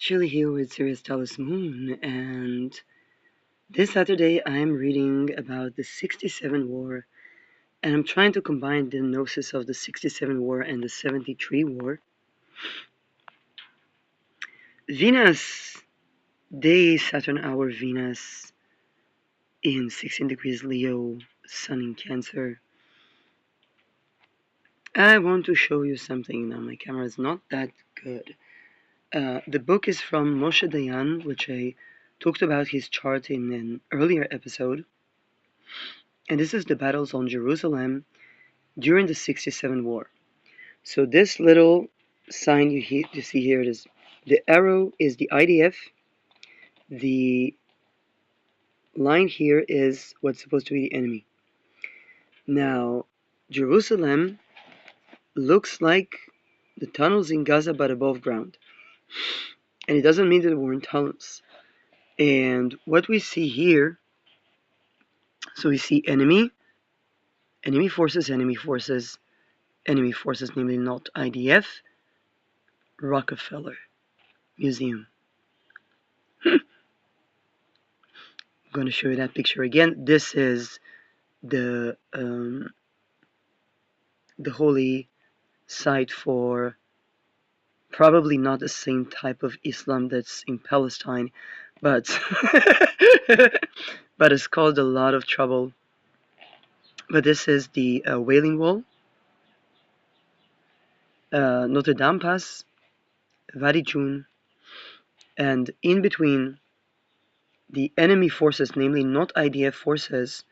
Chili here with Sirius Talis Moon, and this Saturday I am reading about the 67 War, and I'm trying to combine the gnosis of the 67 War and the 73 War. Venus, day Saturn hour Venus in 16 degrees Leo, Sun in Cancer. I want to show you something now. My camera is not that good. The book is from Moshe Dayan, which I talked about his chart in an earlier episode. And this is the battles on Jerusalem during the 67 War. So this little sign you see here is the arrow is the IDF. The line here is what's supposed to be the enemy. Now, Jerusalem looks like the tunnels in Gaza but above ground. And it doesn't mean that there weren't tunnels. And what we see here, so we see enemy forces, namely not IDF, Rockefeller Museum. I'm going to show you that picture again. This is the holy site for probably not the same type of Islam that's in Palestine, but but it's caused a lot of trouble. But this is the Wailing Wall, Notre Dame Pass, Wadi Jun, and in between the enemy forces, namely not IDF forces,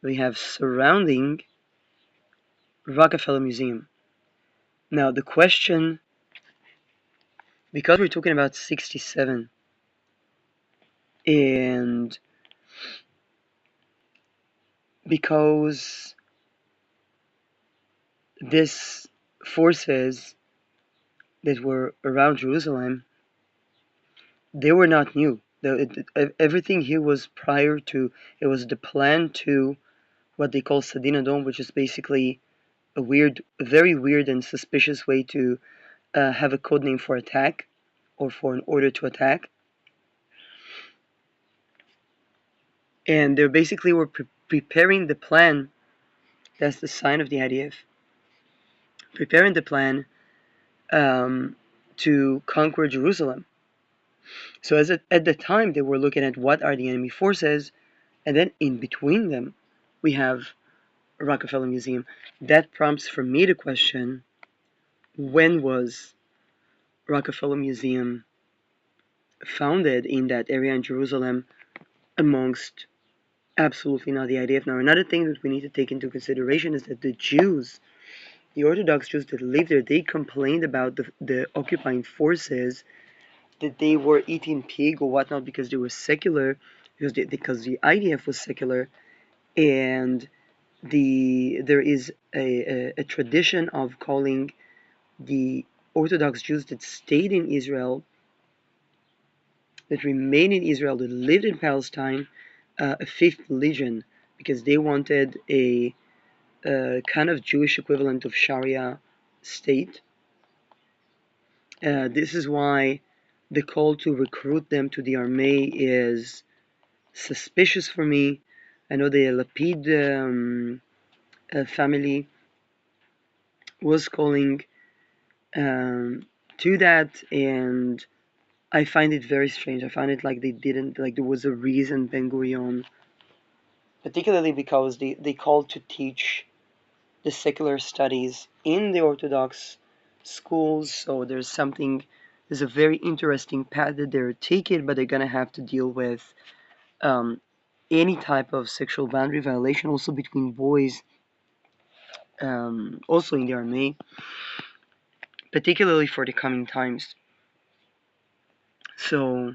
we have surrounding Rockefeller Museum. Now the question, because we're talking about 67, and because these forces that were around Jerusalem, they were not new. Everything here was prior to, it was the plan to what they call Sadin Adom, which is basically a very weird and suspicious way to have a code name for attack or for an order to attack. And they basically were preparing the plan. That's the sign of the IDF. Preparing the plan to conquer Jerusalem. So at the time, they were looking at what are the enemy forces, and then in between them, we have Rockefeller Museum. That prompts for me the question, when was Rockefeller Museum founded in that area in Jerusalem amongst absolutely not the IDF? Now, another thing that we need to take into consideration is that the Jews, the Orthodox Jews that lived there, they complained about the occupying forces that they were eating pig or whatnot because they were secular, because the IDF was secular, and there is a tradition of calling the Orthodox Jews that stayed in Israel, that remained in Israel, that lived in Palestine, a fifth legion, because they wanted a kind of Jewish equivalent of Sharia state. This is why the call to recruit them to the army is suspicious for me. I know the Lapid family was calling to that, and I find it very strange. I find it like they didn't, like there was a reason Ben Gurion, particularly because they called to teach the secular studies in the Orthodox schools. So there's a very interesting path that they're taking, but they're going to have to deal with any type of sexual boundary violation, also between boys, also in the army, particularly for the coming times. So,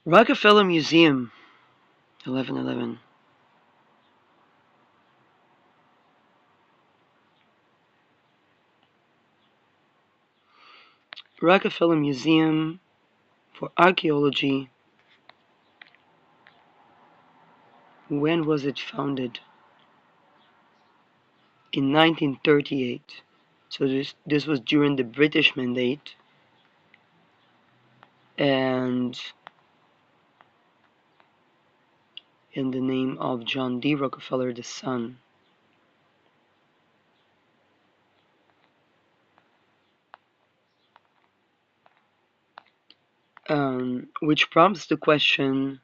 Rockefeller Museum, 1111. Rockefeller Museum for Archaeology. When was it founded? in 1938. So this was during the British Mandate, and in the name of John D. Rockefeller, the son. Which prompts the question,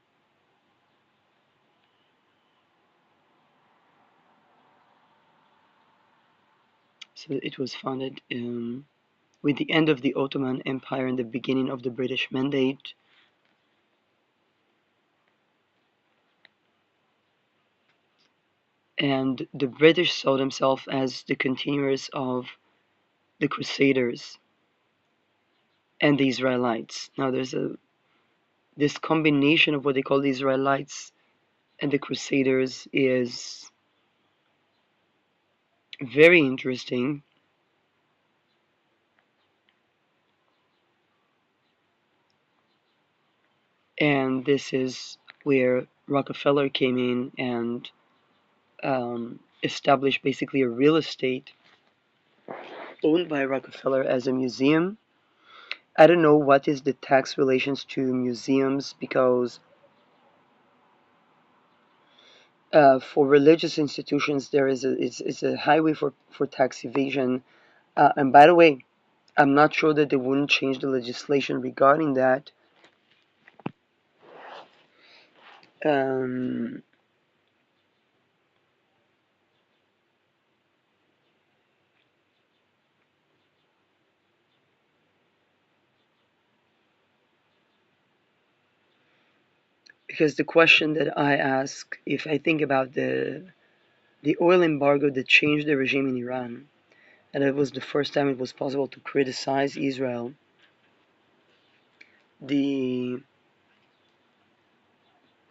so it was founded with the end of the Ottoman Empire and the beginning of the British Mandate. And the British saw themselves as the continuers of the Crusaders and the Israelites. Now there's this combination of what they call the Israelites and the Crusaders is very interesting. And this is where Rockefeller came in and established basically a real estate owned by Rockefeller as a museum. I don't know what is the tax relations to museums, because for religious institutions there is it's a highway for tax evasion. And by the way, I'm not sure that they wouldn't change the legislation regarding that. Um, because the question that I ask, if I think about the oil embargo that changed the regime in Iran, and it was the first time it was possible to criticize Israel, the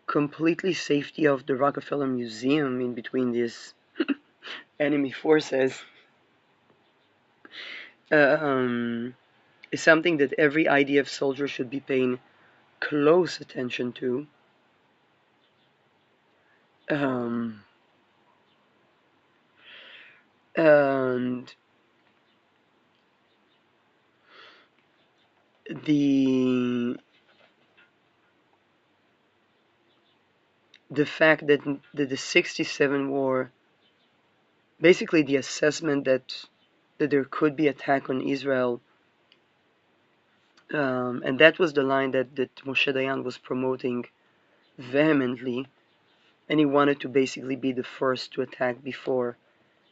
completely safety of the Rockefeller Museum in between these enemy forces um, is something that every IDF soldier should be paying close attention to. Um, and the the fact that the 67 war, basically the assessment that there could be attack on Israel, and that was the line that Moshe Dayan was promoting vehemently, and he wanted to basically be the first to attack before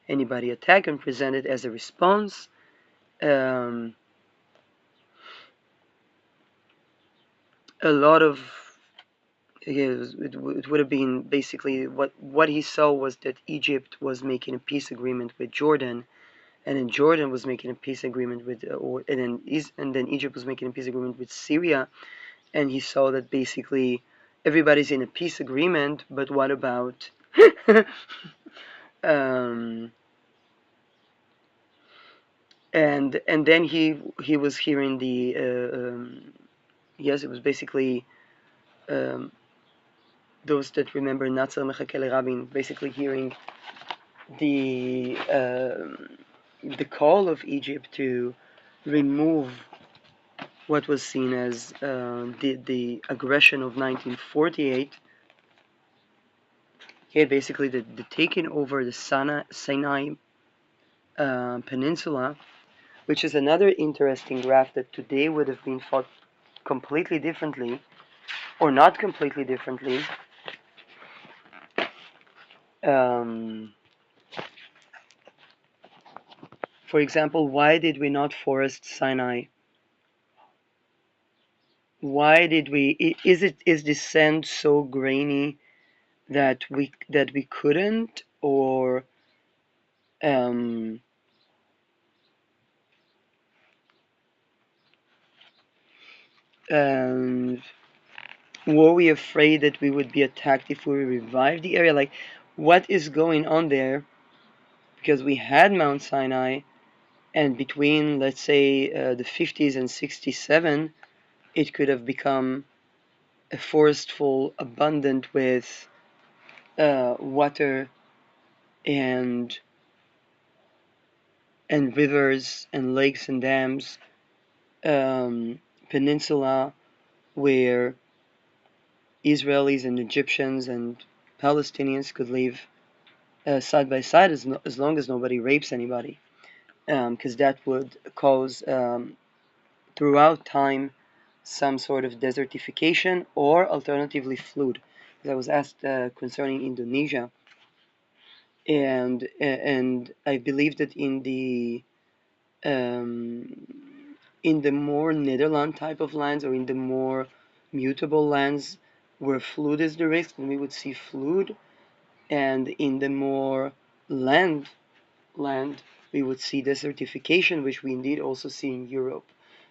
anybody attacked and present it as a response. Um, a lot of it would have been basically what he saw was that Egypt was making a peace agreement with Jordan, and then Jordan was making a peace agreement with, and then Egypt was making a peace agreement with Syria, and he saw that basically everybody's in a peace agreement, but what about um, and then he was hearing the yes, it was basically um, those that remember Natzer Mechake Rabin, basically hearing the the call of Egypt to remove what was seen as the aggression of 1948. Yeah, basically the taking over the Sinai Peninsula, which is another interesting graph that today would have been fought completely differently, or not completely differently. Um, for example, why did we not forest Sinai? Why did we? Is the sand so grainy that we couldn't, or um, um, were we afraid that we would be attacked if we revived the area? Like, what is going on there? Because we had Mount Sinai, and between, let's say, the 50s and 67, it could have become a forestful, abundant with water and and rivers and lakes and dams, um, peninsula where Israelis and Egyptians and Palestinians could live side by side as long as nobody rapes anybody, because that would cause throughout time some sort of desertification or alternatively flood. Because I was asked concerning Indonesia, and I believe that in the more Netherland type of lands or in the more mutable lands where flood is the risk, then we would see flood, and in the more land land we would see desertification, which we indeed also see in Europe.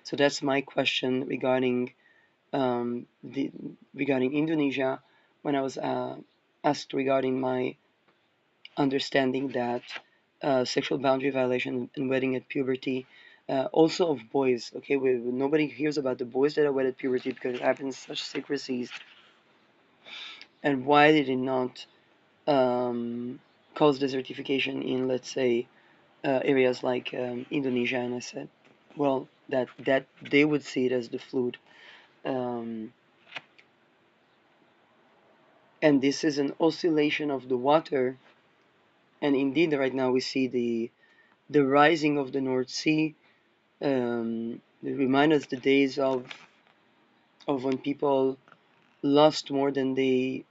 So that's my question regarding Indonesia when I was asked regarding my understanding that sexual boundary violation and wedding at puberty, also of boys. Okay, nobody hears about the boys that are wed at puberty because it happens in such secrecies. And why did it not cause desertification in, let's say, areas like Indonesia? And I said, well, that they would see it as the flood. Um, and this is an oscillation of the water. And indeed, right now we see the rising of the North Sea. They remind us the days of when people lost more than they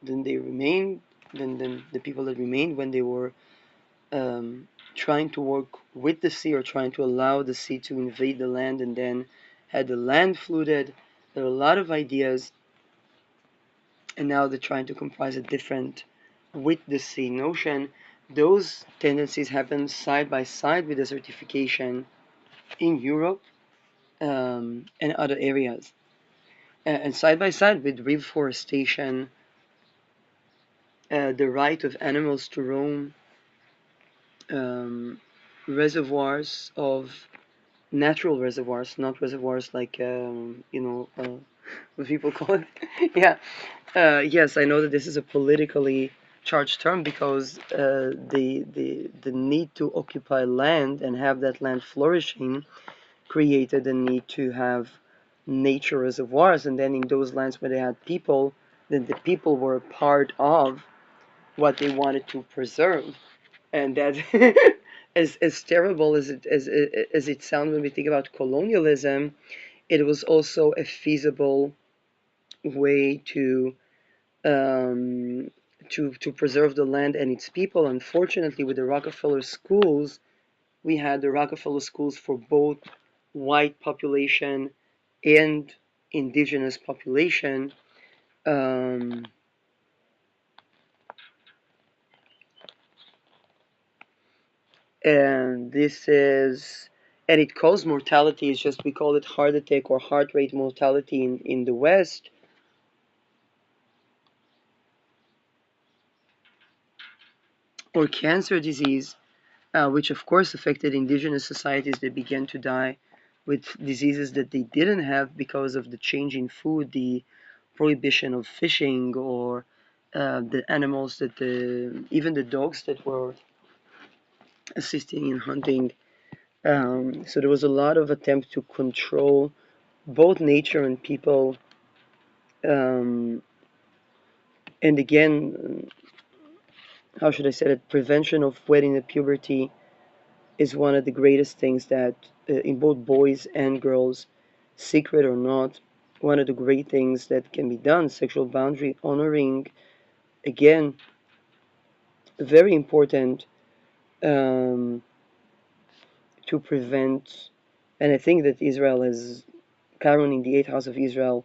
remained than the people that remained when they were trying to work with the sea or trying to allow the sea to invade the land and then had the land flooded. There are a lot of ideas, and now they're trying to comprise a different with the sea notion. Those tendencies happen side by side with desertification in Europe and other areas. And side by side with reforestation, the right of animals to roam, um, reservoirs of natural reservoirs, not reservoirs like what people call it. Yeah, yes, I know that this is a politically charged term because the need to occupy land and have that land flourishing created a need to have nature reservoirs, and then in those lands where they had people, then the people were part of what they wanted to preserve, and that as terrible as it sounds when we think about colonialism, it was also a feasible way um, to preserve the land and its people. Unfortunately, with the Rockefeller schools, we had the Rockefeller schools for both white population and indigenous population. Um, and this is and it caused mortality. It's just we call it heart attack or heart rate mortality in the West, or cancer disease, which of course affected indigenous societies. They began to die with diseases that they didn't have because of the change in food, the prohibition of fishing, or the animals that even the dogs that were assisting in hunting. So there was a lot of attempt to control both nature and people. Um, and again, how should I say it? Prevention of wedding at puberty is one of the greatest things that, in both boys and girls, secret or not, one of the great things that can be done. Sexual boundary honoring, again, very important um, to prevent. And I think that Israel is currently in the Eighth House of Israel.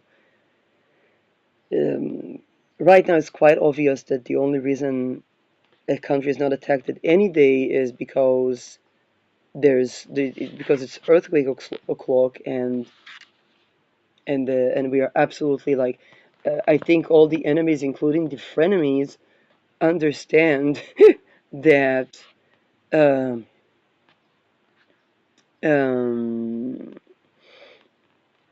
Um, right now, it's quite obvious that the only reason a country is not attacked at any day is because because it's earthquake o'clock, and we are absolutely like I think all the enemies, including the frenemies, understand that um, um,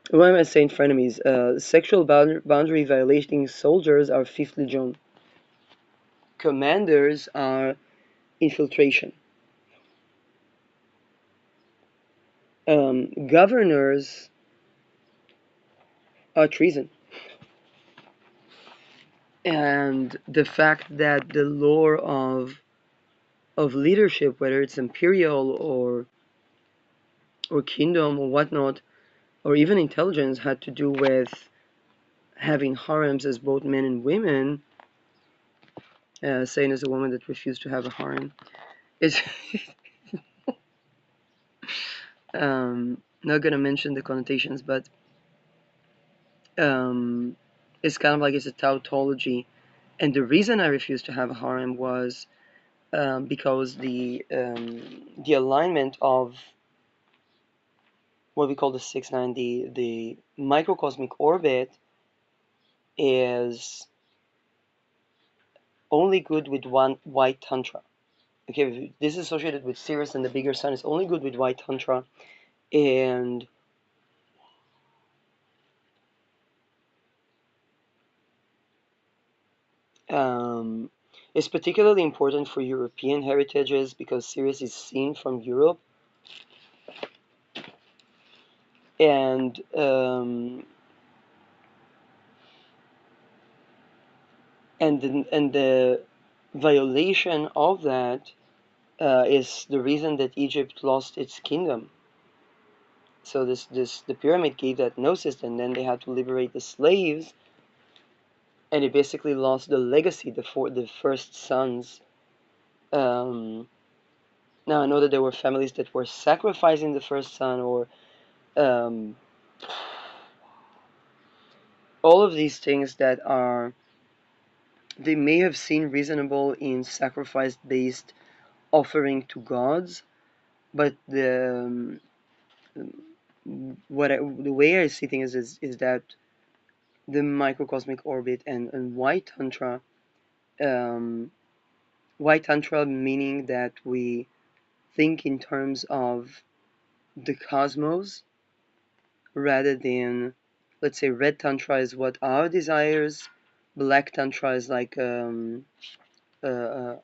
why am I saying frenemies? Sexual boundary violating soldiers are Fifth Legion. Commanders are infiltration. governors are treason. And the fact that the lore of leadership, whether it's imperial or kingdom or whatnot, or even intelligence, had to do with having harems as both men and women, saying as a woman that refused to have a harem, is not gonna mention the connotations, but um, it's kind of like it's a tautology. And the reason I refused to have a harem was because the alignment of what we call the 6-9, the microcosmic orbit, is only good with one white tantra. Okay, this is associated with Sirius and the bigger sun. It's only good with white tantra, and um, it's particularly important for European heritages because Sirius is seen from Europe, and the violation of that is the reason that Egypt lost its kingdom. So the pyramid gave that gnosis, and then they had to liberate the slaves, and it basically lost the legacy, the first sons. Um, Now I know that there were families that were sacrificing the first son, or um, all of these things that are they may have seen reasonable in sacrifice-based offering to gods, but the way I see things is that the microcosmic orbit and white tantra, um, white tantra meaning that we think in terms of the cosmos rather than, let's say, red tantra is what our desires, black tantra is like I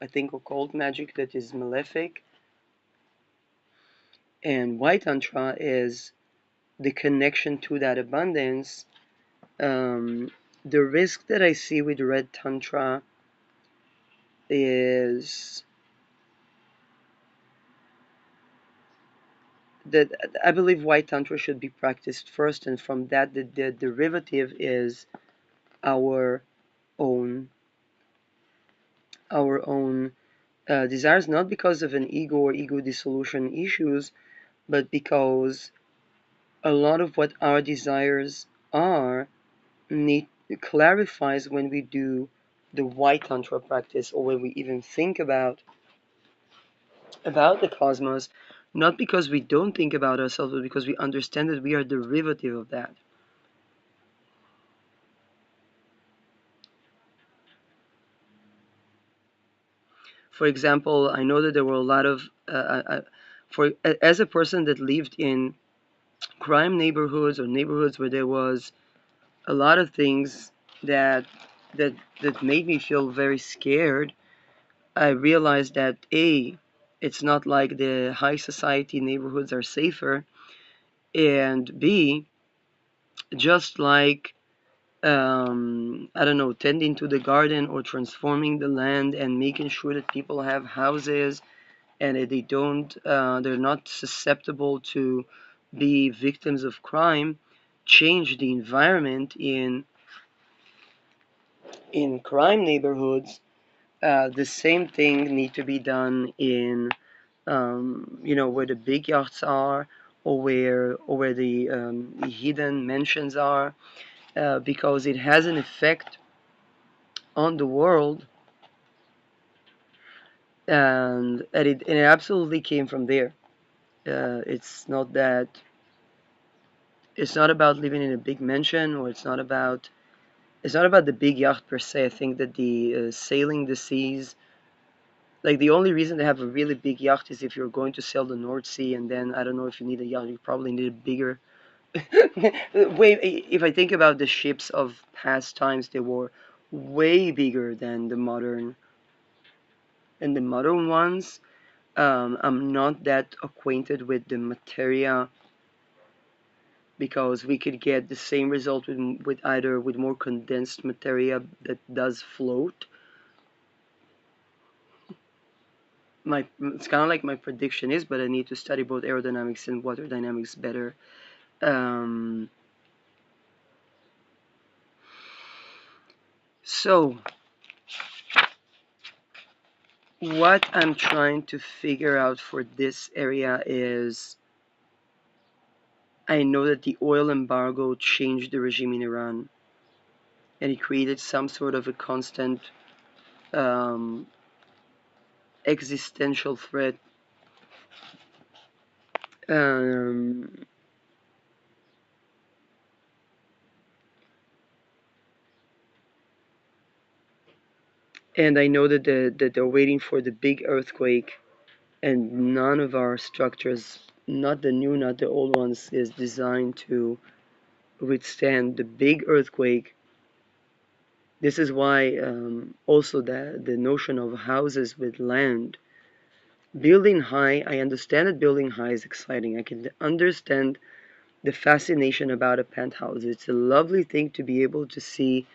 think occult magic that is malefic, and white tantra is the connection to that abundance. The risk that I see with red tantra is that I believe white tantra should be practiced first, and from that the derivative is our own desires, not because of an ego or ego dissolution issues, but because a lot of what our desires are need clarifies when we do the white tantra practice, or when we even think about the cosmos, not because we don't think about ourselves, but because we understand that we are derivative of that. For example, I know that there were a lot of for as a person that lived in crime neighborhoods or neighborhoods where there was a lot of things that that that made me feel very scared. I realized that A, it's not like the high society neighborhoods are safer, and B, just like I don't know, tending to the garden or transforming the land and making sure that people have houses and that they're not susceptible to be victims of crime, change the environment in crime neighborhoods. The same thing need to be done in where the big yachts are, or where the hidden mansions are, because it has an effect on the world, and it absolutely came from there. It's not that it's not about living in a big mansion, or it's not about the big yacht per se. I think that the sailing the seas, like the only reason they have a really big yacht is if you're going to sail the North Sea, and then I don't know if you need a yacht. You probably need a bigger. Way, if I think about the ships of past times, they were way bigger than the modern ones. I'm not that acquainted with the materia because we could get the same result with either with more condensed materia that does float. It's kind of like my prediction is, but I need to study both aerodynamics and water dynamics better. Um, so what I'm trying to figure out for this area is, I know that the oil embargo changed the regime in Iran, and it created some sort of a constant um, existential threat. Um, and I know that they're waiting for the big earthquake, and none of our structures, not the new, not the old ones, is designed to withstand the big earthquake. This is why also the notion of houses with land, building high. I understand that building high is exciting. I can understand the fascination about a penthouse. It's a lovely thing to be able to see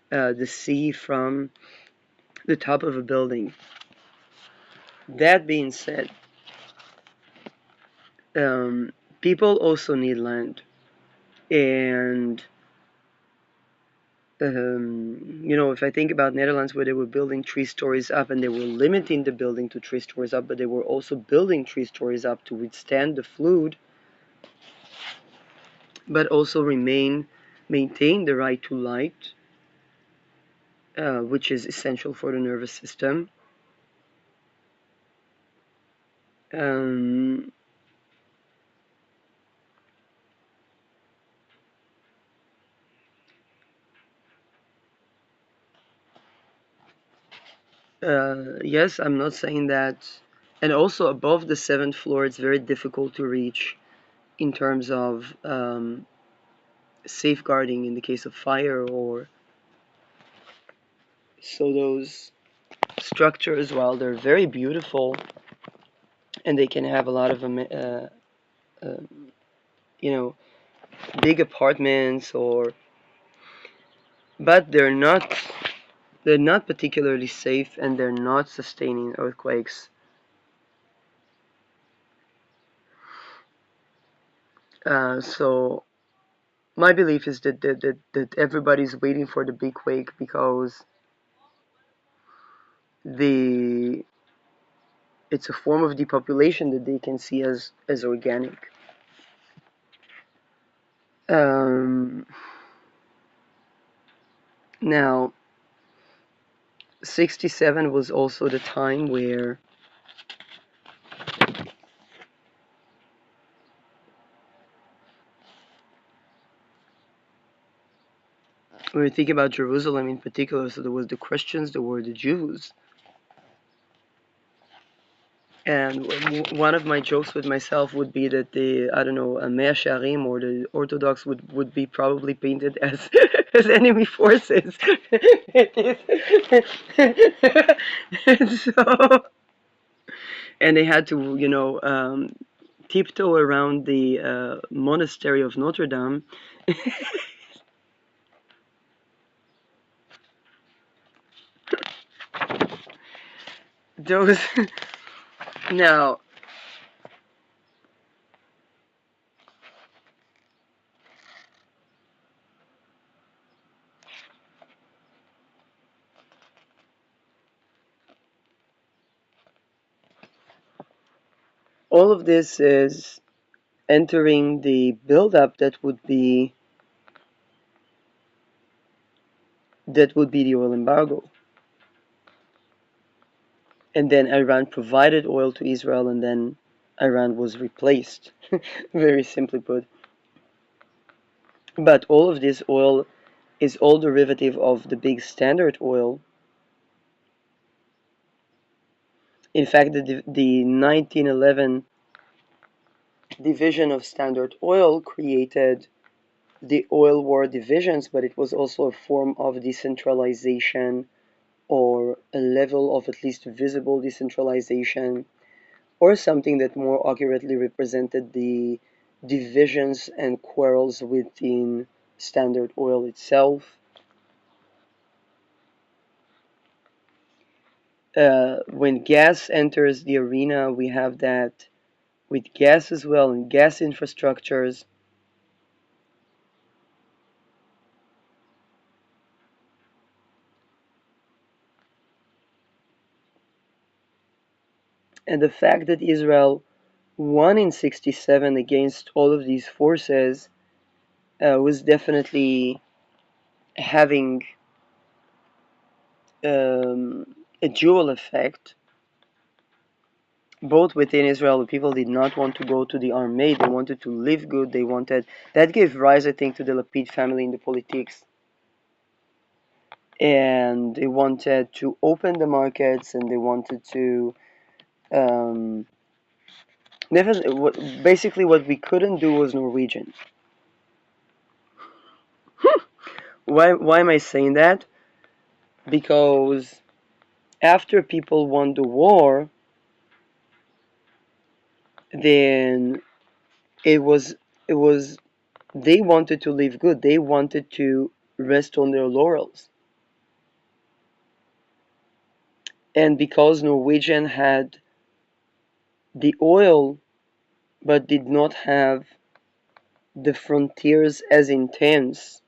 the sea from the top of a building. That being said, um, people also need land, and if I think about Netherlands, where they were building 3 stories up, and they were limiting the building to 3 stories up, but they were also building 3 stories up to withstand the flood, but also maintain the right to light, which is essential for the nervous system. Um, yes, I'm not saying that. And also above the 7th floor, it's very difficult to reach in terms of safeguarding in the case of fire, or so those structures, while they're very beautiful and they can have a lot of uh, you know big apartments, or but they're not particularly safe, and they're not sustaining earthquakes. So my belief is that everybody's waiting for the big quake, because the it's a form of depopulation that they can see as organic. Um, Now, 67 was also the time where when we think about Jerusalem in particular, so there was the Christians, there were the Jews. And one of my jokes with myself would be that the, I don't know, Mea Shearim or the Orthodox would be probably painted as as enemy forces. and so, and they had to, tiptoe around the monastery of Notre Dame. Those now, all of this is entering the buildup that would be the oil embargo, and then Iran provided oil to Israel, and then Iran was replaced, very simply put. But all of this oil is all derivative of the big Standard Oil. In fact, the 1911 division of Standard Oil created the oil war divisions, but it was also a form of decentralization, or a level of at least visible decentralization, or something that more accurately represented divisions and quarrels within Standard Oil itself. When gas enters the arena, we have that with gas as well and gas infrastructures. And the fact that Israel won in 67 against all of these forces was definitely having a dual effect. Both within Israel, the people did not want to go to the army. They wanted to live good. They wanted that gave rise, I think, to the Lapid family in the politics, and they wanted to open the markets, and they wanted to um, never. Basically, what we couldn't do was Norwegian. Why am I saying that? Because after people won the war, then it was it was they wanted to live good. They wanted to rest on their laurels. And because Norwegian had the oil but did not have the frontiers as intense.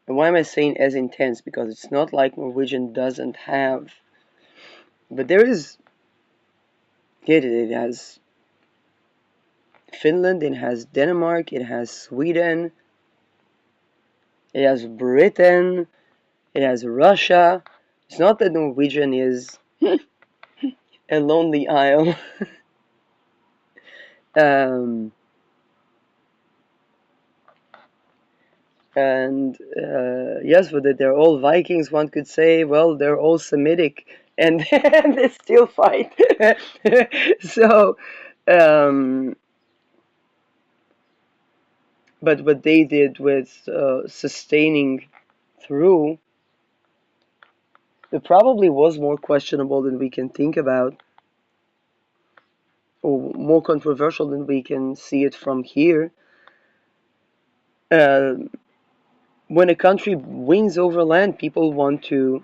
And why am I saying as intense? Because it's not like Norwegian doesn't have, but there is. It has Finland, it has Denmark, it has Sweden, it has Britain, it has Russia. It's not that Norwegian is a lonely isle. um, and yes, but that they're all Vikings, one could say, well, they're all Semitic, and they still fight. So, um, but what they did with sustaining through, it probably was more questionable than we can think about, or more controversial than we can see it from here. Uh, when a country wins over land, people want to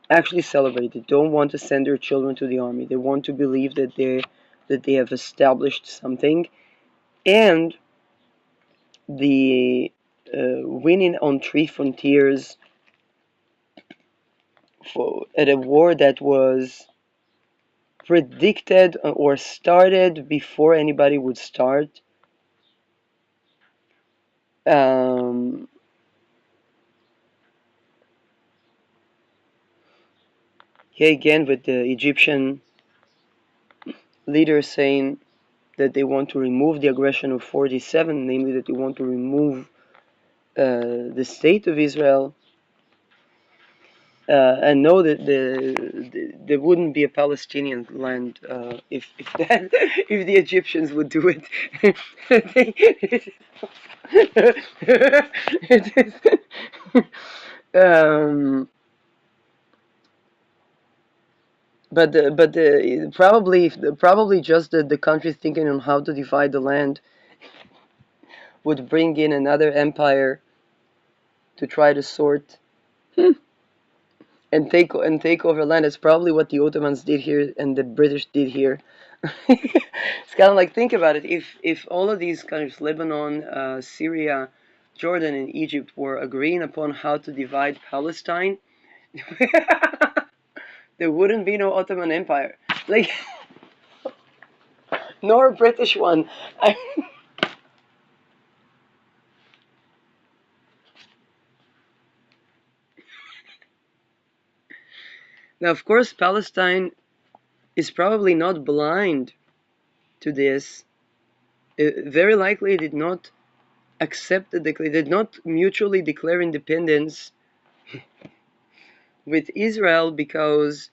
actually celebrate. They don't want to send their children to the army. They want to believe that they have established something, and the winning on three frontiers at a war that was predicted or started before anybody would start. Um, Here again, with the Egyptian leaders saying that they want to remove the aggression of 47, namely that they want to remove the state of Israel, and know that there wouldn't be a Palestinian land if the Egyptians would do it. um, but probably just the countries thinking on how to divide the land would bring in another empire to try to sort and take over land. It's probably what the Ottomans did here and the British did here. It's kind of like, think about it. If all of these countries, Lebanon, Syria, Jordan, and Egypt, were agreeing upon how to divide Palestine, there wouldn't be no Ottoman Empire, like, nor a British one. Now, of course, Palestine is probably not blind to this. Very likely, it did not accept did not mutually declare independence with Israel because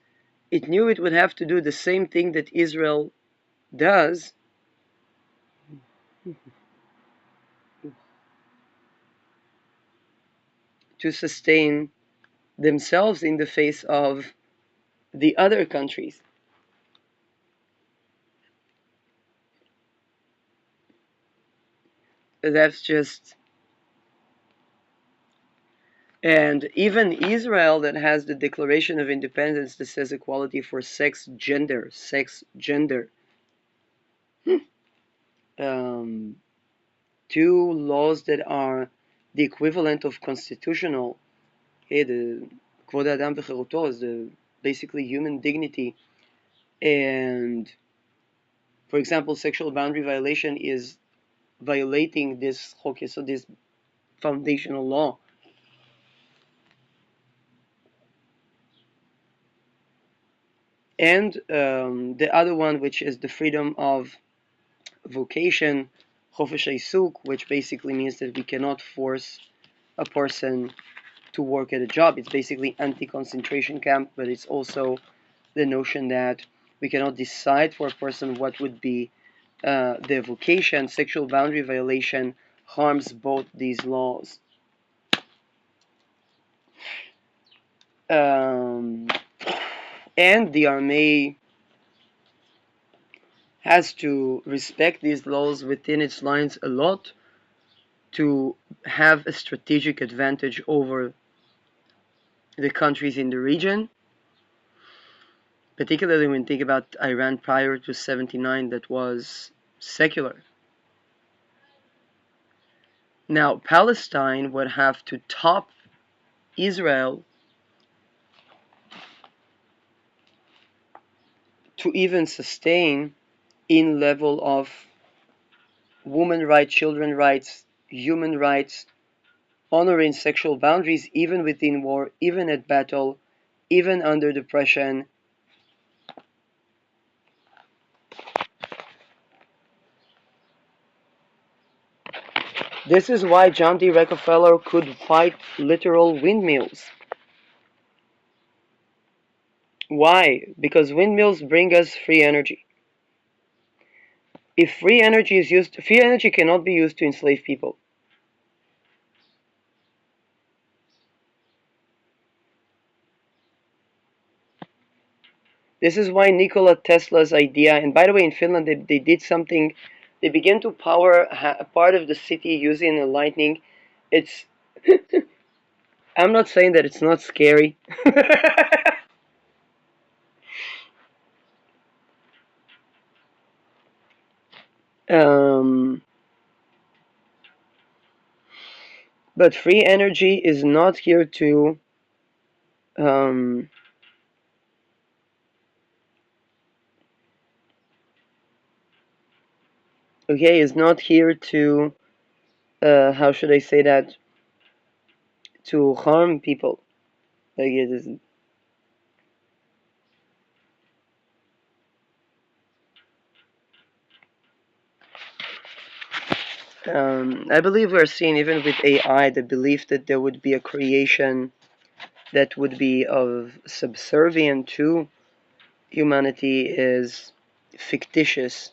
it knew it would have to do the same thing that Israel does to sustain themselves in the face of the other countries. That's just, and even Israel that has the Declaration of Independence that says equality for sex, gender, um, two laws that are the equivalent of constitutional. Hey, the Kvod Adam v'Cheruto is the basically human dignity, and for example, sexual boundary violation is violating this chok, so this foundational law. And the other one, which is the freedom of vocation, chofesh haisuk, which basically means that we cannot force a person to work at a job. It's basically anti-concentration camp, but it's also the notion that we cannot decide for a person what would be their vocation. Sexual boundary violation harms both these laws. Um, and the army has to respect these laws within its lines a lot to have a strategic advantage over the countries in the region, particularly when you think about Iran prior to 79 that was secular. Now, Palestine would have to top Israel to even sustain in level of women rights, children rights, human rights, honoring sexual boundaries even within war, even at battle, even under depression. This is why John D. Rockefeller could fight literal windmills. Why? Because windmills bring us free energy. If free energy is used, free energy cannot be used to enslave people. This is why Nikola Tesla's idea, and by the way, in Finland they did something, they began to power a part of the city using a lightning. It's, I'm not saying that it's not scary. um, but free energy is not here to um, okay, is not here to how should I say that, to harm people. Like it is, I believe we're seeing even with AI the belief that there would be a creation that would be of subservient to humanity is fictitious.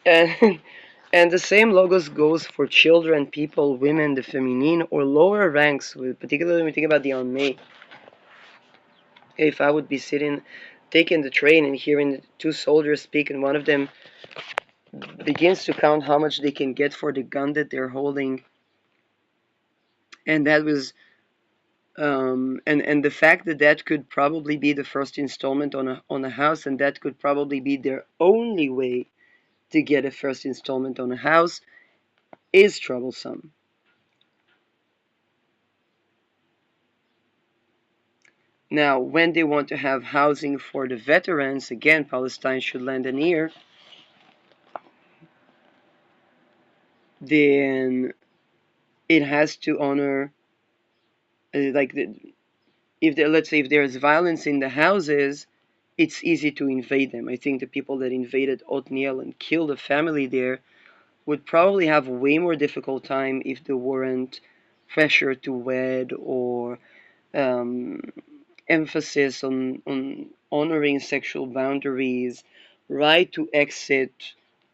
and and the same logos goes for children, people, women, the feminine or lower ranks. With particularly when we think about the army, if I would be sitting, taking the train and hearing two soldiers speak, and one of them begins to count how much they can get for the gun that they're holding, and that was and the fact that that could probably be the first installment on a house, and that could probably be their only way to get a first installment on a house is troublesome. Now, when they want to have housing for the veterans, again, Palestine should lend an ear. Then it has to honor, like if there, let's say if there is violence in the houses, it's easy to invade them. I think the people that invaded Otniel and killed a family there would probably have a way more difficult time if there weren't pressure to wed or um, emphasis on honoring sexual boundaries, right to exit,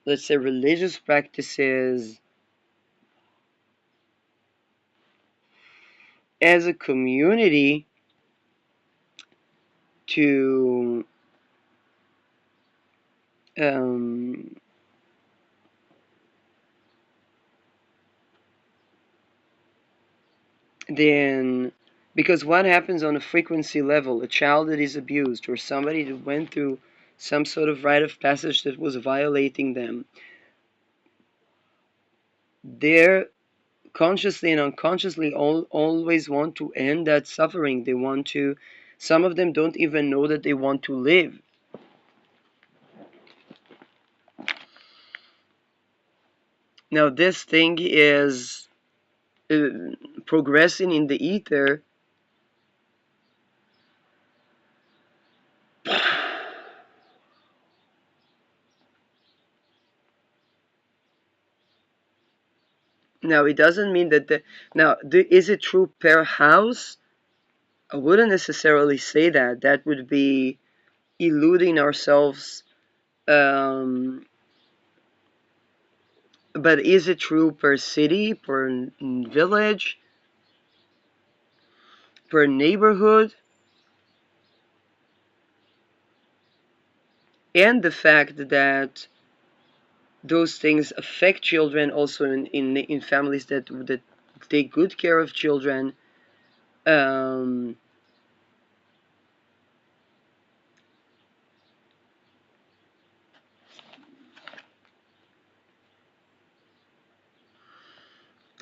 let's say, religious practices as a community to Um, then, because what happens on a frequency level, a child that is abused or somebody that went through some sort of rite of passage that was violating them, they're consciously and unconsciously always want to end that suffering. They want to, some of them don't even know that they want to live. Now, this thing is uh, progressing in the ether. Now, it doesn't mean that now, is it true per house? I wouldn't necessarily say that. That would be eluding ourselves. But is it true per city, per village, per neighborhood? And the fact that those things affect children also in families that take good care of children. Um,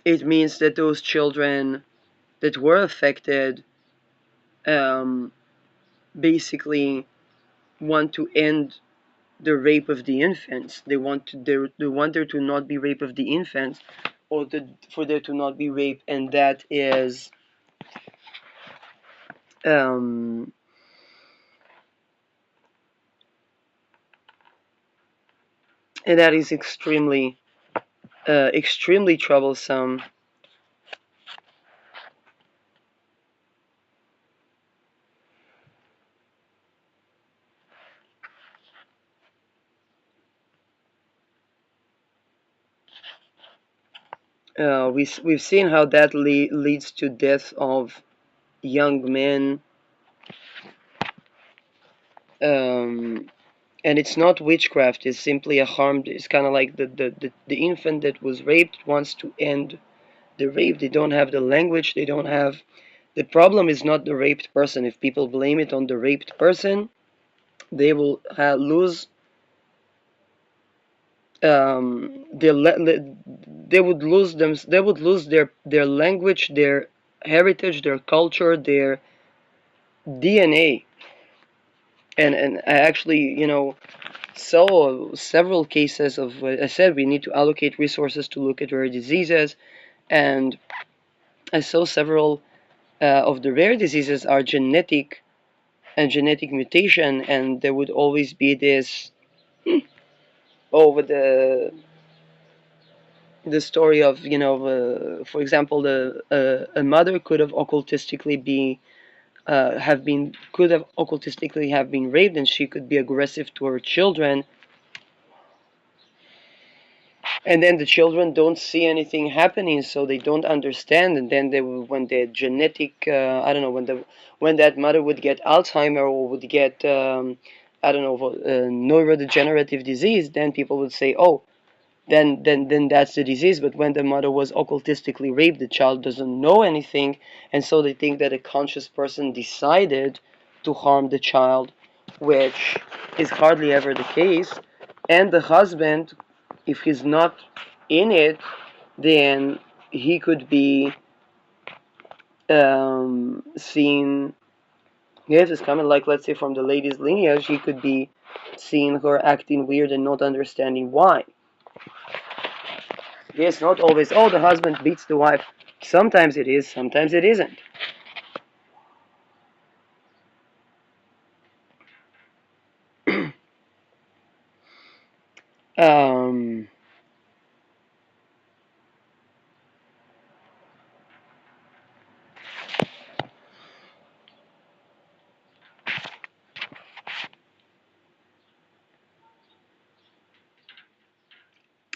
it means that those children that were affected um, basically want to end the rape of the infants. They want there to not be rape of the infants, or for there to not be rape, and that is um, extremely extremely troublesome. We've seen how that leads to death of young men, um, and it's not witchcraft. It's simply a harm. It's kind of like the infant that was raped wants to end the rape. They don't have the language. They don't have. The problem is not the raped person. If people blame it on the raped person, they will lose. They would lose them. They would lose their language, their heritage, their culture, their DNA. And I actually, saw several cases of. I said we need to allocate resources to look at rare diseases, and I saw several of the rare diseases are genetic and genetic mutation, and there would always be this over the story of for example, a mother could have occultistically be have been could have occultistically have been raped, and she could be aggressive to her children, and then the children don't see anything happening, so they don't understand, and then when the genetic I don't know, when that mother would get Alzheimer or would get I don't know, neurodegenerative disease, then people would say, oh, then that's the disease. But when the mother was occultistically raped, the child doesn't know anything, and so they think that a conscious person decided to harm the child, which is hardly ever the case. And the husband, if he's not in it, then he could be seen. Yes, it's coming, like, let's say, from the lady's lineage, he could be seeing her acting weird and not understanding why. Yes, not always. Oh, the husband beats the wife. Sometimes it is, sometimes it isn't. um,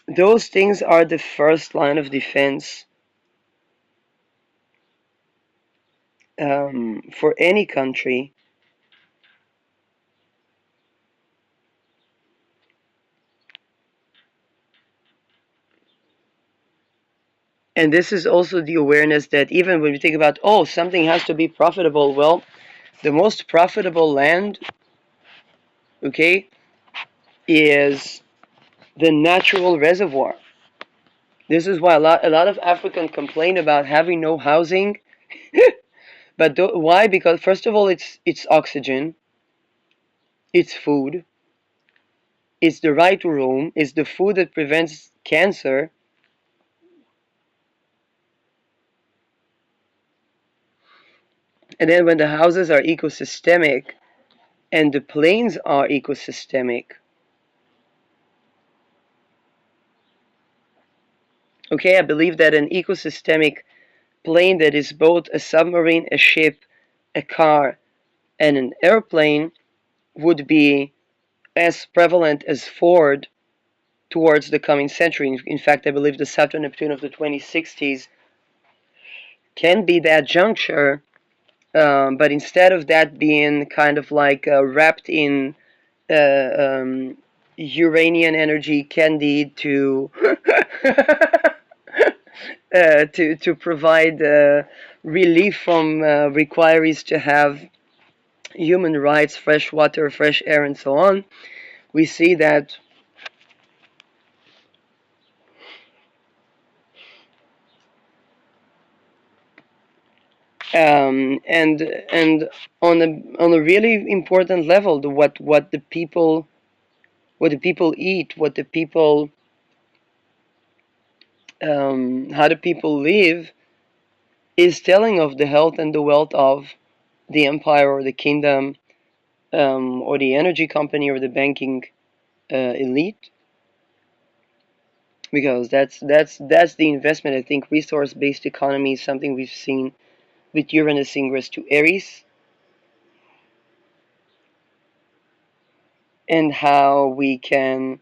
those things are the first line of defense for any country. And this is also the awareness that even when we think about, oh, something has to be profitable, well, the most profitable land, okay, is the natural reservoir. This is why a lot of Africans complain about having no housing. But why? Because first of all, it's oxygen, it's food, it's the right room, it's the food that prevents cancer. And then when the houses are ecosystemic and the plains are ecosystemic, okay, I believe that an ecosystemic plane that is both a submarine, a ship, a car, and an airplane would be as prevalent as Ford towards the coming century. In fact, I believe the Saturn Neptune of the 2060s can be that juncture, but instead of that being kind of like wrapped in uh, um, Uranian energy, can lead to to provide relief from requirements to have human rights, fresh water, fresh air, and so on. We see that and on a really important level, what the people eat, what the people how the people live is telling of the health and the wealth of the empire or the kingdom, or the energy company or the banking elite, because that's the investment. I think resource-based economy is something we've seen with Uranus ingress to Aries, and how we can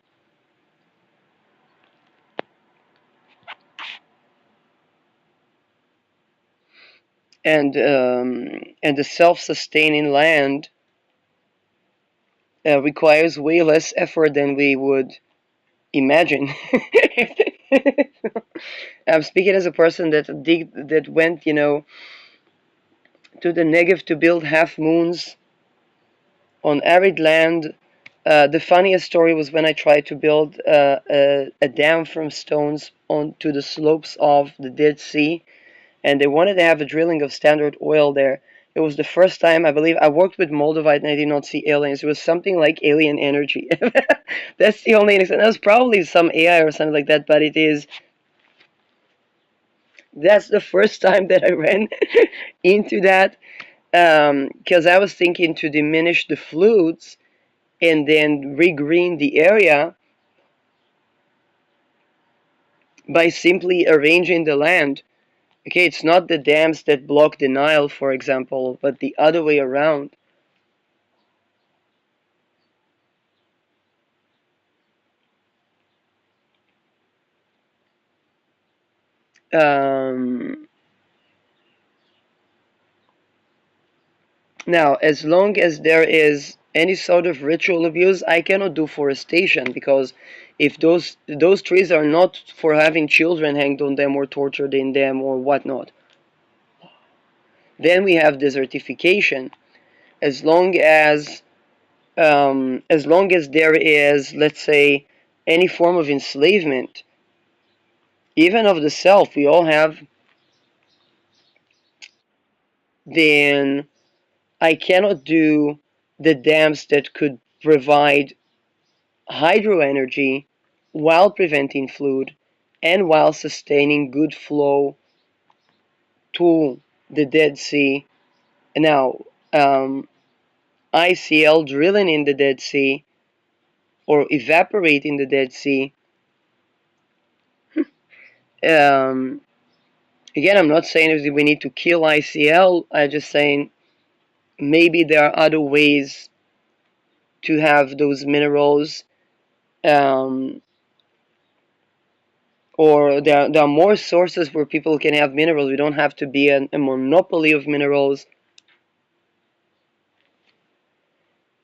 and the self-sustaining land requires way less effort than we would imagine. I'm speaking as a person that went, to the Negev to build half moons on arid land. The funniest story was when I tried to build a dam from stones onto the slopes of the Dead Sea, and they wanted to have a drilling of Standard Oil there. It was the first time, I believe, I worked with Moldavite and I did not see aliens. It was something like alien energy. That's the only extent. That was probably some AI or something like that, but that's the first time that I ran into that, because I was thinking to diminish the floods and then regreen the area by simply arranging the land. Okay, it's not the dams that block the Nile, for example, but the other way around. Um, Now, as long as there is any sort of ritual abuse, I cannot do forestation, because if those trees are not for having children hanged on them or tortured in them or whatnot, then we have desertification. As long as there is, let's say, any form of enslavement, even of the self, we all have, then I cannot do the dams that could provide hydro energy while preventing flood and while sustaining good flow to the Dead Sea. Now, ICL drilling in the Dead Sea or evaporating the Dead Sea. Um, Again, I'm not saying that we need to kill ICL. I'm just saying maybe there are other ways to have those minerals, um, or there are more sources where people can have minerals. We don't have to be a monopoly of minerals.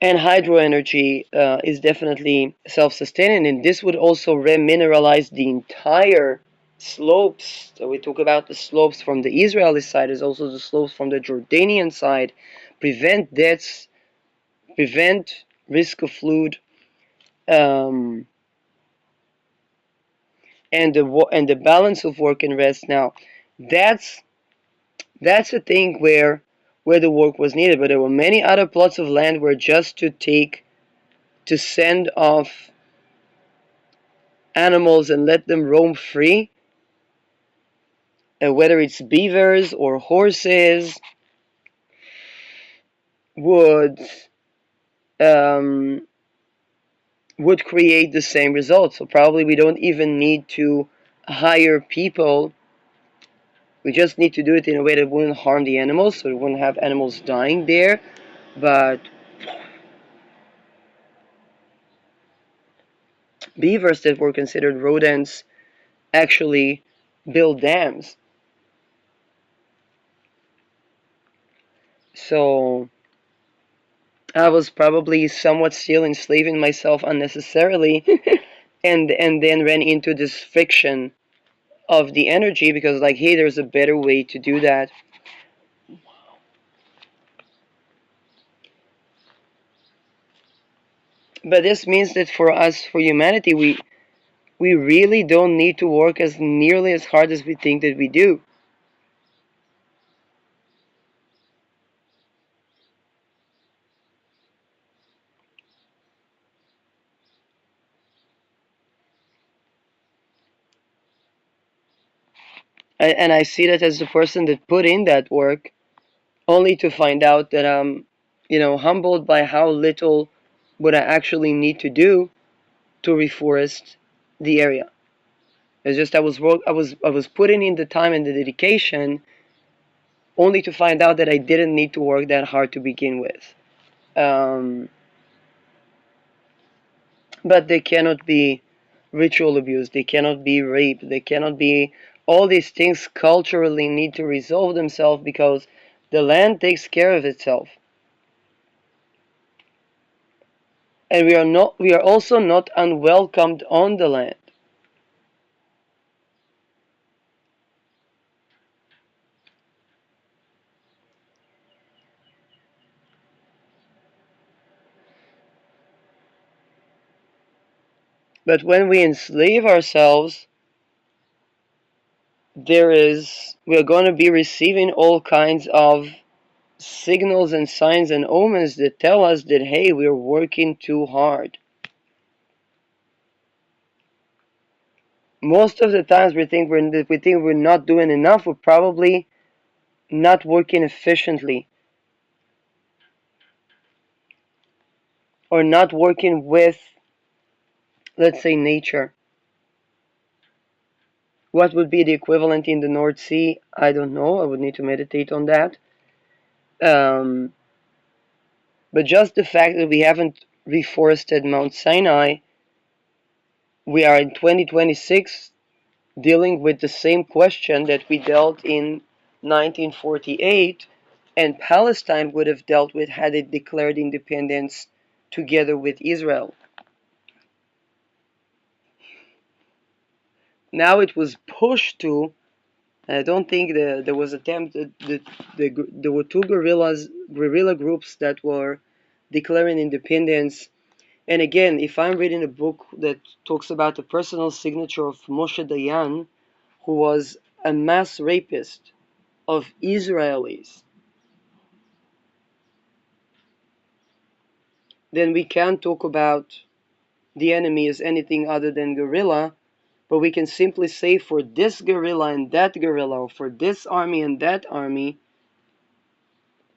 And hydro energy is definitely self-sustaining, and this would also remineralize the entire slopes. So we talk about the slopes from the Israeli side, as also the slopes from the Jordanian side, prevent deaths, prevent risk of flood, um, and the balance of work and rest. Now, that's that's the thing where the work was needed, but there were many other plots of land where just to send off animals and let them roam free, whether it's beavers or horses, would um, would create the same results. So probably we don't even need to hire people. We just need to do it in a way that wouldn't harm the animals, so we wouldn't have animals dying there. But beavers that were considered rodents actually build dams. So I was probably somewhat still enslaving myself unnecessarily, and then ran into this friction of the energy because like, hey, there's a better way to do that. But this means that for us, for humanity, we really don't need to work as nearly as hard as we think that we do. And I see that as the person that put in that work, only to find out that I'm, humbled by how little would I actually need to do to reforest the area. It's just I was putting in the time and the dedication, only to find out that I didn't need to work that hard to begin with. Um, but they cannot be ritual abuse. They cannot be rape. They cannot be all these things culturally need to resolve themselves because the land takes care of itself. And we are also not unwelcomed on the land. But when we enslave ourselves, we are going to be receiving all kinds of signals and signs and omens that tell us that, hey, we're working too hard. Most of the times we think we're not doing enough. We're probably not working efficiently or not working with, let's say, nature. What would be the equivalent in the North Sea? I don't know. I would need to meditate on that. Um, but just the fact that we haven't reforested Mount Sinai, we are in 2026 dealing with the same question that we dealt in 1948, and Palestine would have dealt with had it declared independence together with Israel. Now it was pushed to. I don't think there was attempt. There were two guerrilla groups that were declaring independence. And again, if I'm reading a book that talks about the personal signature of Moshe Dayan, who was a mass rapist of Israelis, then we can't talk about the enemy as anything other than guerrilla, but we can simply say for this guerrilla and that guerrilla, or for this army and that army,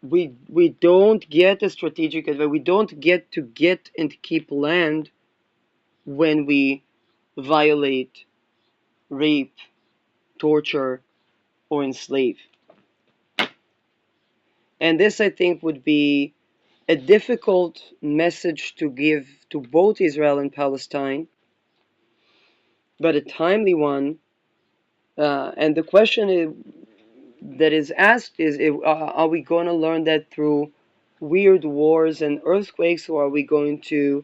we don't get a strategic advantage. We don't get and keep land when we violate, rape, torture, or enslave. And this, I think, would be a difficult message to give to both Israel and Palestine, but a timely one. And the question that is asked is, are we going to learn that through weird wars and earthquakes, or are we going to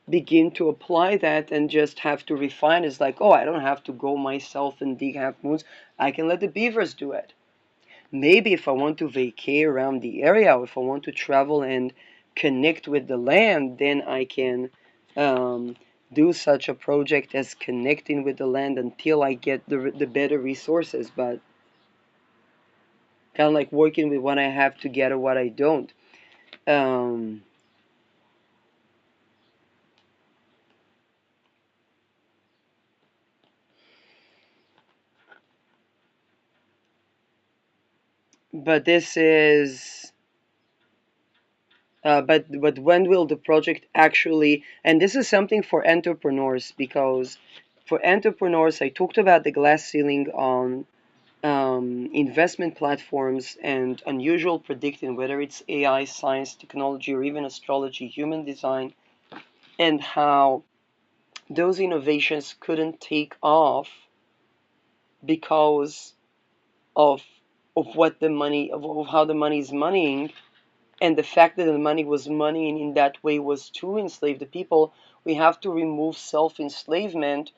begin to apply that and just have to refine. It's like, oh, I don't have to go myself and dig half moons. I can let the beavers do it. Maybe if I want to vacate around the area, or if I want to travel and connect with the land, then I can um, do such a project as connecting with the land until I get the better resources. But kind of like working with what I have to get or what I don't. Um, but this is but when will the project actually, and this is something for entrepreneurs, because for entrepreneurs I talked about the glass ceiling on investment platforms and unusual predicting, whether it's AI, science, technology, or even astrology, human design, and how those innovations couldn't take off because of what the money of how the money is moneying, and the fact that the money was moneying in that way was to enslave the people. We have to remove self-enslavement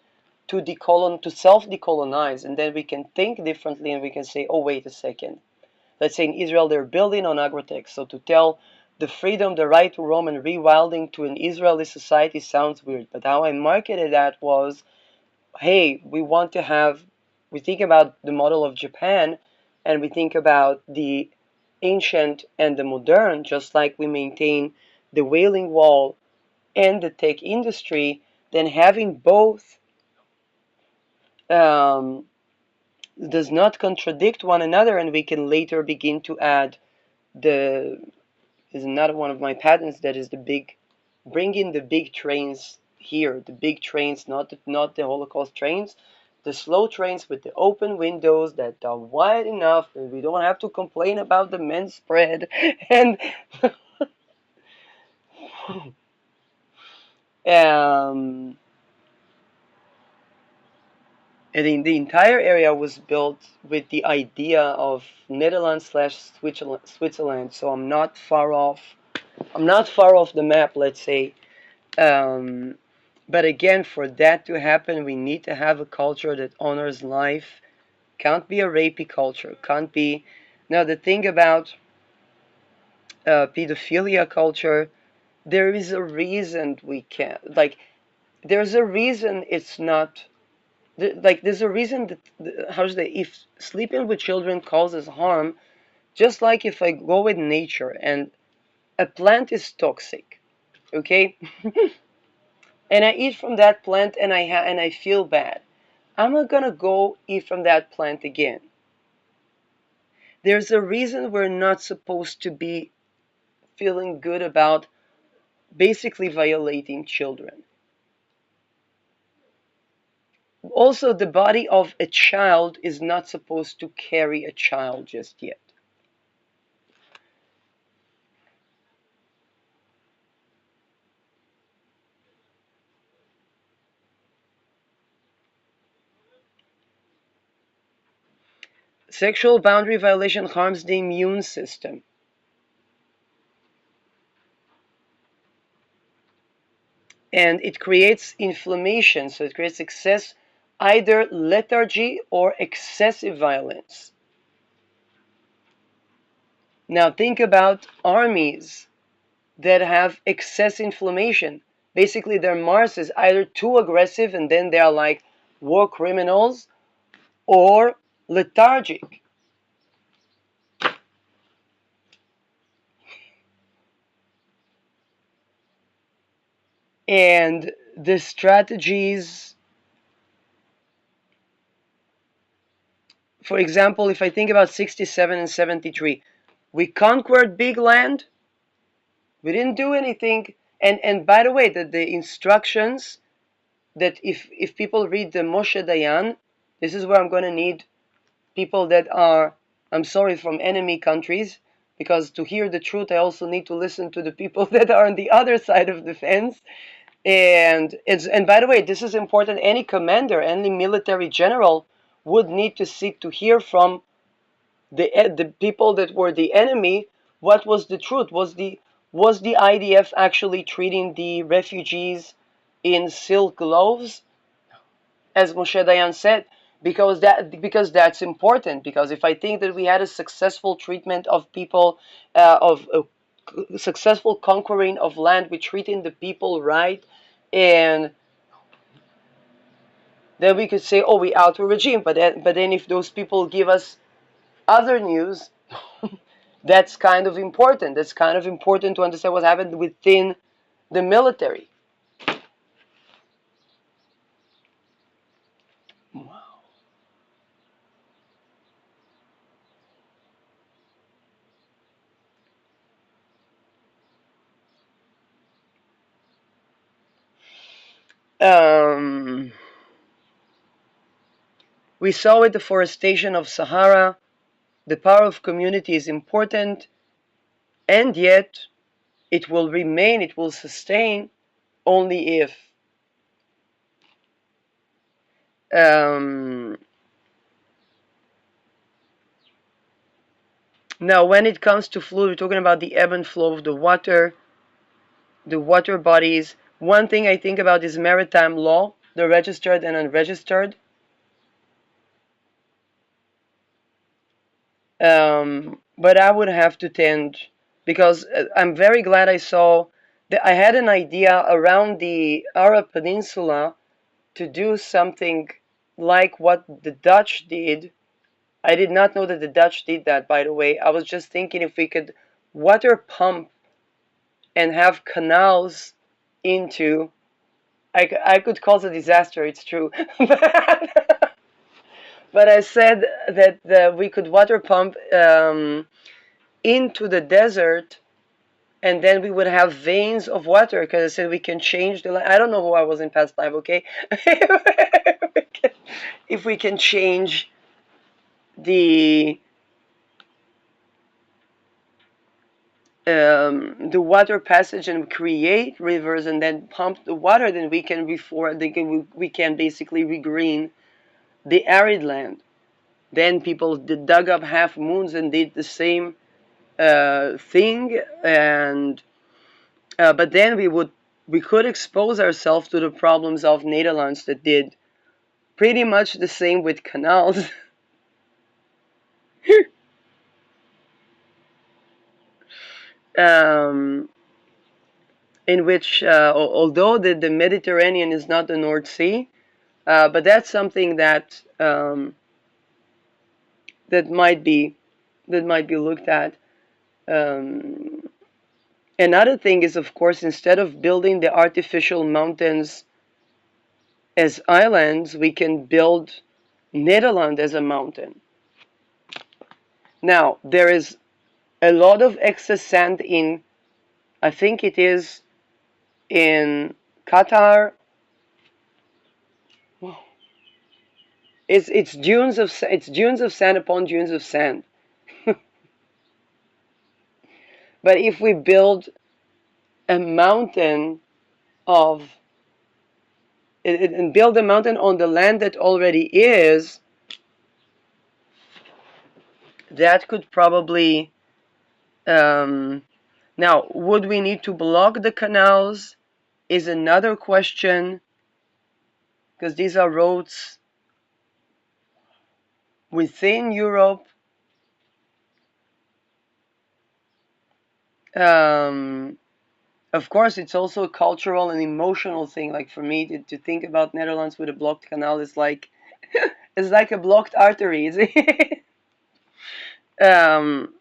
to self-decolonize, and then we can think differently, and we can say, oh, wait a second. Let's say in Israel they're building on agrotech, so to tell the freedom, the right to roam and rewilding to an Israeli society sounds weird, but how I marketed that was, hey, we think about the model of Japan, and we think about the ancient and the modern, just like we maintain the Wailing Wall and the tech industry, then having both um, does not contradict one another, and we can later begin to add the is another one of my patents, that is the big, bring in the big trains here, the big trains, not the Holocaust trains, the slow trains with the open windows that are wide enough and we don't have to complain about the men's spread and um, and the entire area was built with the idea of Netherlands slash Switzerland. So I'm not far off the map, let's say. Um, but again, for that to happen, we need to have a culture that honors life. Can't be a rapey culture. Can't be. Now, the thing about pedophilia culture, there is a reason we can't. Like, there's a reason it's not. Like, there's a reason that, how should I, if sleeping with children causes harm, just like if I go with nature and a plant is toxic, okay? And I eat from that plant and I feel bad. I'm not gonna go eat from that plant again. There's a reason we're not supposed to be feeling good about basically violating children. Also, the body of a child is not supposed to carry a child just yet. Sexual boundary violation harms the immune system, and it creates inflammation, so it creates either lethargy or excessive violence. Now think about armies that have excess inflammation. Basically, their Mars is either too aggressive and then they are like war criminals, or lethargic. And the strategies, for example, if I think about 67 and 73, we conquered big land, we didn't do anything. And by the way, the instructions that if people read the Moshe Dayan, this is where I'm going to need people that are, I'm sorry, from enemy countries, because to hear the truth, I also need to listen to the people that are on the other side of the fence. And by the way, this is important. Any commander, any military general would need to seek to hear from the people that were the enemy. What was the truth? Was the IDF actually treating the refugees in silk gloves, as Moshe Dayan said? Because that's important. Because if I think that we had a successful treatment of people, of successful conquering of land, we treating the people right, and then we could say, oh, we out a regime. But then if those people give us other news, that's kind of important. That's kind of important to understand what happened within the military. Um, we saw with deforestation of Sahara, the power of community is important, and yet it will remain, it will sustain only if um, now when it comes to fluid, we're talking about the ebb and flow of the water bodies. One thing I think about is maritime law, the registered and unregistered. But I would have to tend, because I'm very glad I saw that I had an idea around the Arab Peninsula to do something like what the Dutch did. I did not know that the Dutch did that, by the way. I was just thinking if we could water pump and have canals into. I could cause a disaster, it's true. But I said that we could water pump into the desert, and then we would have veins of water, because I said we can change the I don't know who I was in past life, okay? If we can change the the water passage and create rivers and then pump the water, then we can basically regreen the arid land. Then people dug up half moons and did the same thing, and but then we could expose ourselves to the problems of Netherlands that did pretty much the same with canals. um, in which, although the Mediterranean is not the North Sea, but that's something that might be looked at. Um, Another thing is, of course, instead of building the artificial mountains as islands, we can build Netherlands as a mountain. Now, there is a lot of excess sand in, I think it is in Qatar. It's dunes of sand upon dunes of sand. But if we build a mountain of and build a mountain on the land that already is, that could probably now, would we need to block the canals is another question, because these are roads within Europe. Um, of course, it's also a cultural and emotional thing. Like for me, to think about Netherlands with a blocked canal is like it's like a blocked artery. um,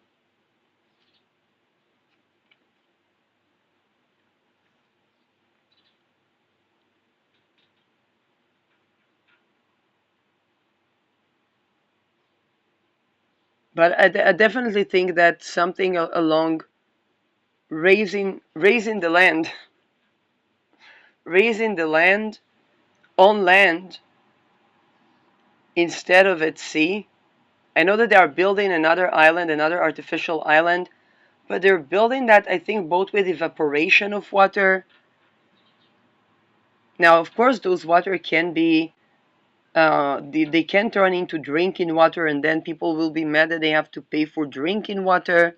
but I definitely think that something along raising the land, raising the land on land instead of at sea. I know that they are building another island, another artificial island, but they're building that, I think, both with evaporation of water. Now, of course, those water can be, they can turn into drinking water, and then people will be mad that they have to pay for drinking water.